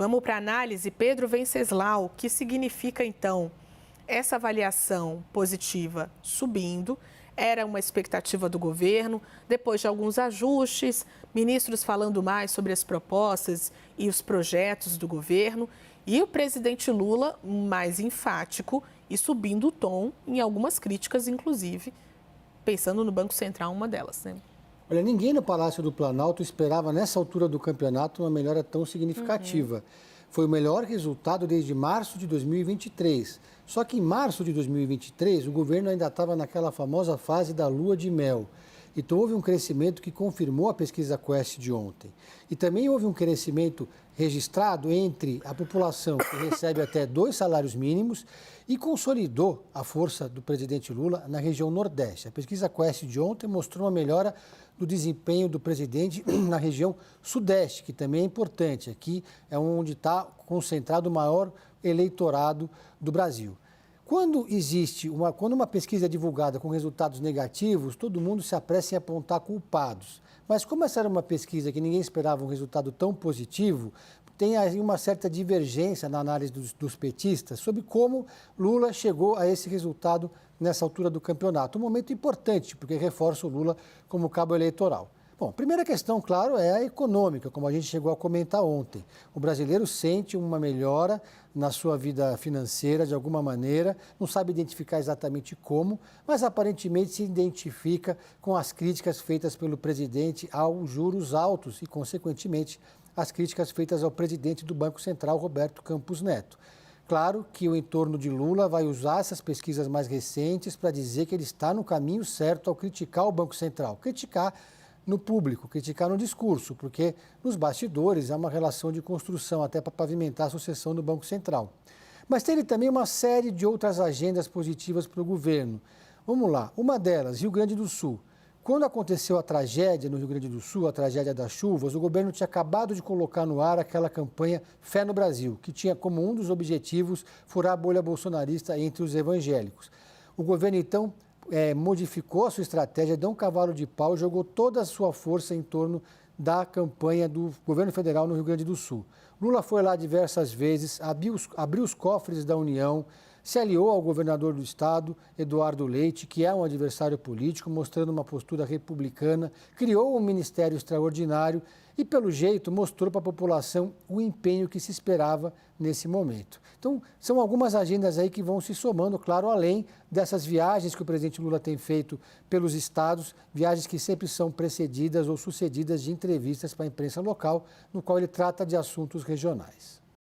Vamos para a análise. Pedro Venceslau, o que significa então essa avaliação positiva subindo? Era uma expectativa do governo, depois de alguns ajustes, ministros falando mais sobre as propostas e os projetos do governo, e o presidente Lula mais enfático e subindo o tom em algumas críticas, inclusive, pensando no Banco Central, uma delas, né? Olha, ninguém no Palácio do Planalto esperava, nessa altura do campeonato, uma melhora tão significativa. Foi o melhor resultado desde março de 2023. Só que em março de 2023, o governo ainda estava naquela famosa fase da lua de mel. Então, houve um crescimento que confirmou a pesquisa Quest de ontem. E também houve um crescimento registrado entre a população que recebe até 2 salários mínimos e consolidou a força do presidente Lula na região Nordeste. A pesquisa Quest de ontem mostrou uma melhora do desempenho do presidente na região Sudeste, que também é importante. Aqui é onde está concentrado o maior eleitorado do Brasil. Quando uma pesquisa é divulgada com resultados negativos, todo mundo se apressa em apontar culpados. Mas como essa era uma pesquisa que ninguém esperava um resultado tão positivo, tem aí uma certa divergência na análise dos petistas sobre como Lula chegou a esse resultado nessa altura do campeonato. Um momento importante, porque reforça o Lula como cabo eleitoral. Bom, a primeira questão, claro, é a econômica, como a gente chegou a comentar ontem. O brasileiro sente uma melhora na sua vida financeira, de alguma maneira, não sabe identificar exatamente como, mas aparentemente se identifica com as críticas feitas pelo presidente aos juros altos e, consequentemente, as críticas feitas ao presidente do Banco Central, Roberto Campos Neto. Claro que o entorno de Lula vai usar essas pesquisas mais recentes para dizer que ele está no caminho certo ao criticar o Banco Central. Criticar no público, criticar no discurso, porque nos bastidores há uma relação de construção até para pavimentar a sucessão do Banco Central. Mas teve também uma série de outras agendas positivas para o governo. Vamos lá, uma delas, Rio Grande do Sul. Quando aconteceu a tragédia no Rio Grande do Sul, a tragédia das chuvas, o governo tinha acabado de colocar no ar aquela campanha Fé no Brasil, que tinha como um dos objetivos furar a bolha bolsonarista entre os evangélicos. O governo, então, modificou a sua estratégia, deu um cavalo de pau, jogou toda a sua força em torno da campanha do governo federal no Rio Grande do Sul. Lula foi lá diversas vezes, abriu os cofres da União, se aliou ao governador do estado, Eduardo Leite, que é um adversário político, mostrando uma postura republicana, criou um ministério extraordinário e, pelo jeito, mostrou para a população o empenho que se esperava nesse momento. Então, são algumas agendas aí que vão se somando, claro, além dessas viagens que o presidente Lula tem feito pelos estados, viagens que sempre são precedidas ou sucedidas de entrevistas para a imprensa local, no qual ele trata de assuntos regionais.